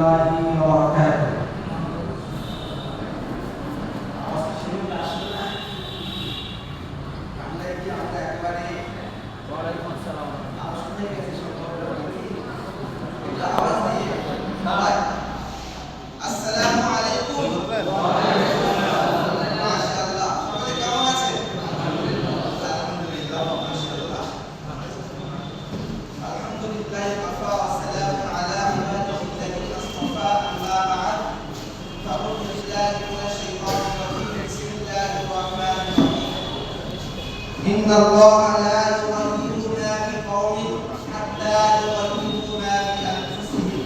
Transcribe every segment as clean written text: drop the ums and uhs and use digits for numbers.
الله وبركاته. إن الله لا يغير ما بقوم حتى يغيروا ما بأنفسهم.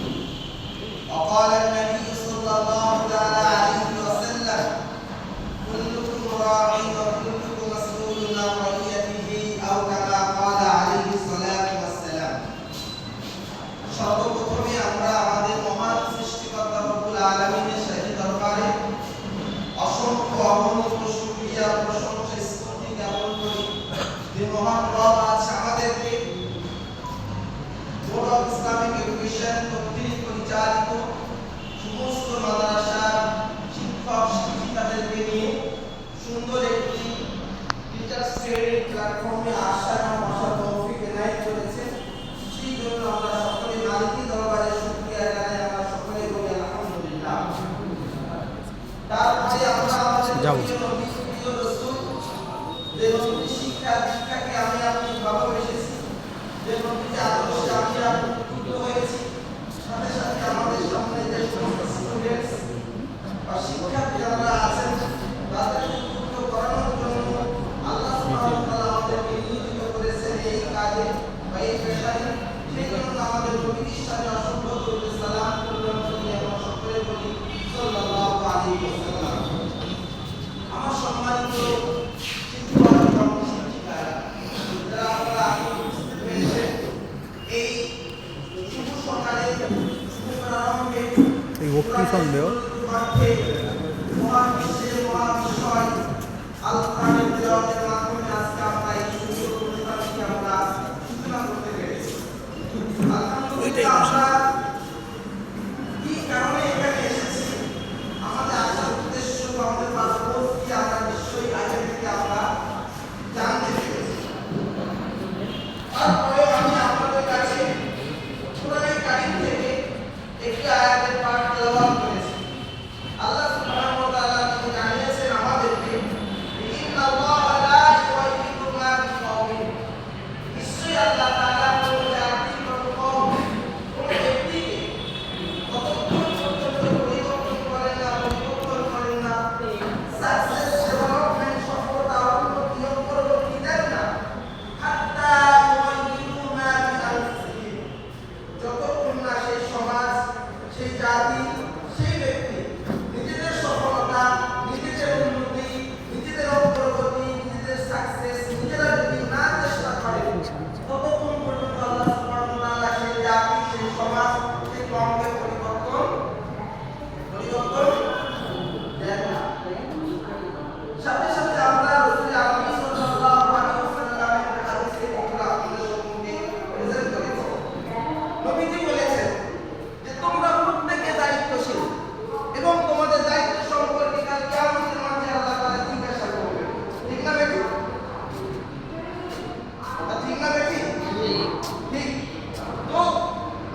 وقال النبي صلى الله عليه وسلم: كلكم راع وكلكم مسؤول عن رعيته، أو كما قال عليه الصلاة والسلام. সর্বপ্রথমে আমরা আমাদের মহান সৃষ্টিকর্তা রব্বুল আলামিনের শাহী দরবারে অসংখ্য অগণিত শুকরিয়া প্রশংসা স্তুতি জ্ঞাপন করি যে মহান রব আজ আমাদেরকে বোর্ড অফ ইসলামিক এডুকেশন কর্তৃক পরিচালিত সমস্ত মাদ্রাসার শিক্ষক শিক্ষিকাদেরকে নিয়ে সুন্দর একটি টিচার্স ট্রেনিং প্ল্যাটফর্মে আসার বসার তৌফিক এনায়েত করেছে। সেই জন্য আমরা সকলে মালিকি দরবারে শুকরিয়া জানাই। আমরা সকলে বলি আলহামদুলিল্লাহ। তারপরে আমরা আমাদের প্রিয় নবী প্রিয় রাসূল যে নবীর শিক্ষাকে আমি আপনি ভালোবেসেছি, যে নবীর আদর্শে আমি আপনি উদ্বুদ্ধ হয়েছি, সাথে সাথে আমাদের সামনে যে সমস্ত স্টুডেন্টস বা শিক্ষার্থী যারা আছেন তাদেরকে উদ্বুদ্ধ করানোর জন্য আল্লাহ সুবহানাহু ওয়া তাআলা আমাদেরকে নিয়োজিত করেছেন এই কাজে বা এই পেশায়। সেই জন্য আমাদের নবীর সাথে অসংখ্য দরুদ সালাম পূরণ করি এবং সকলে বলি সাল্লাল্লাহু আলাইহি ওয়াসাল্লাম। আমার সম্মানিত শিক্ষক এবং শিক্ষিকারা, যারা আপনারা উপস্থিত হয়েছেন এই শুভ সকালে প্রারম্ভে এই ভক্তি সন্দেহ মহাবিশ্বের মহাবিশ্বয় আল কোরআনের তেলাওয়াতের মাধ্যমে আজকে আমরা এই সুন্দর অনুষ্ঠানটি আমরা সূচনা করতে পেরেছি। আলহামদুলিল্লাহ। আমরা কি কারণে এখানে এসেছি, আমাদের আসার উদ্দেশ্য, আমাদের পাসপোর্ট কি, আমরা নিশ্চয়ই আগে থেকে আমরা জানতে পেরেছি। তারপরে আমি আপনাদের কাছে কোরআনুল কারীম থেকে একটি আয়াতের পাঠ তেলাওয়াত করেছি। আল্লাহ সুবহানাহু ওয়া তাআলা তিনি জানিয়েছেন আমাদেরকে, ইন্নাল্লাহা লা ইউগাইয়িরু মা বিকওমিন, নিশ্চয়ই আল্লাহ তাআলা কোনো জাতি, কোনো কওম, কোনো ব্যক্তিকে ততক্ষণ পর্যন্ত পরিবর্তন করেন না সাকসেস ডেভেলপমেন্ট সফলতা উন্নতি অগ্রগতি দেন না হাত্তা ইউগাইয়িরু মা বিআনফুসিহিম, যতক্ষণ না সেই সমাজ, সেই জাতি, সেই ব্যক্তি নিজেদের সফলতা, নিজেদের উন্নতি, নিজেদের অগ্রগতি, নিজেদের সাকসেস নিজেরা যদি না চেষ্টা করে, ততক্ষণ পর্যন্ত আল্লাহ সুবহানাহু ওয়া তাআলা সেই জাতি, সেই সমাজ, সেই কওমকে পরিবর্তন দেন না। সাথে সাথে আমরা রাসূল আকরাম সাল্লাল্লাহু আলাইহি ওয়াসাল্লামের হাদিসে আমরা আপনাদের সম্মুখে প্রেজেন্ট করেছি। নবীজি বলেছেন যে তোমরা প্রত্যেকে দায়িত্বশীল এবং তোমাদের দায়িত্ব সম্পর্কে কাল কিয়ামতের মাঠে আল্লাহ তাআলা জিজ্ঞাসা করবেন। ঠিক না বেটি? ঠিক না বেটি? ঠিক। তো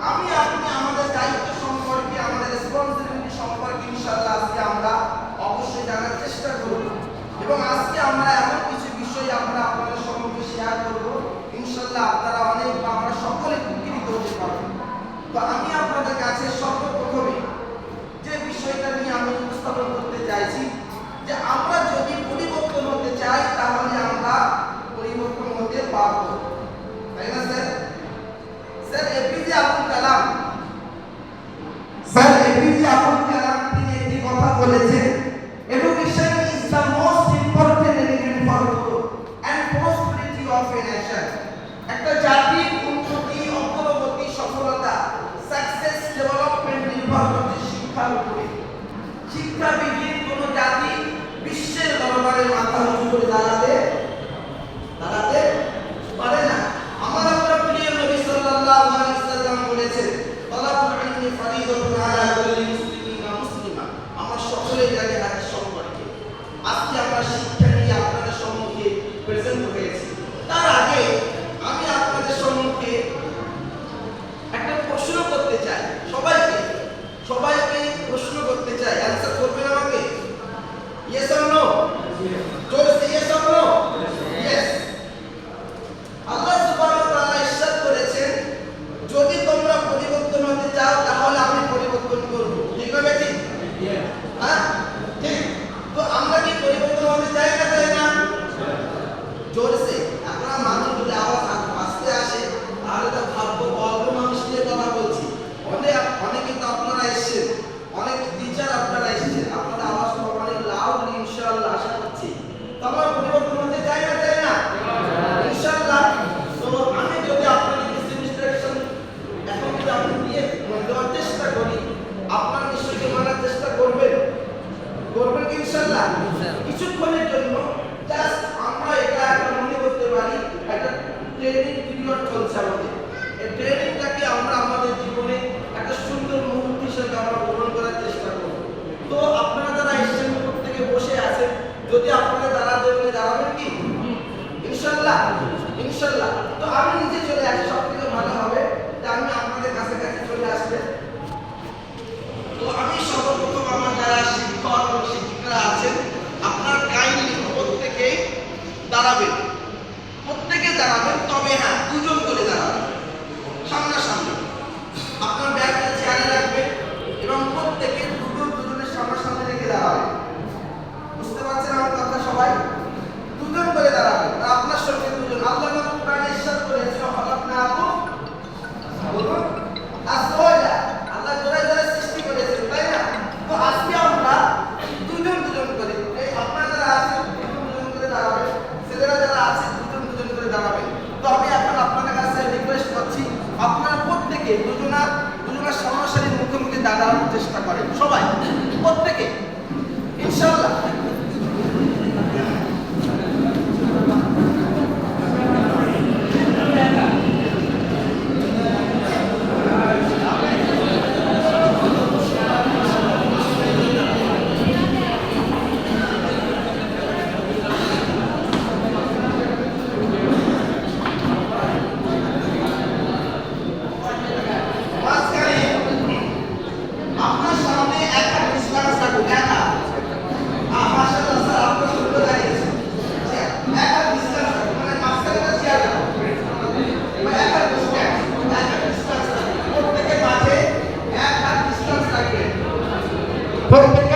আমি আপনি আমাদের দায়িত্ব সম্পর্কে, আমাদের রেসপন্সিবিলিটি সম্পর্কে ইনশাআল্লাহ আজকে আমরা অবশ্যই জানার চেষ্টা করব এবং আজকে আমরা এমন কিছু বিষয় আমরা আপনাদের সম্মুখে শেয়ার করব, ইনশাআল্লাহ আপনারা অনেক বা আমরা সকলে উপকৃত হতে পারব। তো আমি আপনাদের কাছে সর্বপ্রথমে যে বিষয়টা নিয়ে আমি উপস্থাপন করতে চাইছি যে আমরা যদি পরিবর্তন হতে চাই তাহলে আমরা পরিবর্তন হতে পারব, তাই না স্যার? স্যার এপিজে আব্দুল কালাম তিনি একটি কথা বলেছেন, education is the most important element for growth and prosperity of a nation. একটা জাতির উন্নতি, অগ্রগতি, সফলতা, সাকসেস, ডেভেলপমেন্ট নির্ভর করে শিক্ষার উপরে। শিক্ষাবিহীন কোনো জাতি বিশ্বের দরবারে মাথা উঁচু করে দাঁড়াতে পারে না। আমার প্রিয় নবী সাল্লাল্লাহু আলাইহি ওয়াসাল্লাম বলেছেন, তালাবুল ইলমি ফরিদাতুন আলা দাঁড়ানোর চেষ্টা করেন সবাই, প্রত্যেকে, ইনশাআল্লাহ। মাঝখানে আপনার সামনে একটা ডিসকাস থাকুক, একা। মাশাআল্লাহ স্যার, আপনার সুন্দর দাঁড়িয়েছে। একটা ডিসকাস থাকুক, মানে মাঝখানে একটা চেয়ার রাখুন। এবার একটা ডিসকাস থাকুক, প্রত্যেকের মাঝে একটা ডিসকাস রাখবেন। প্রত্যেকে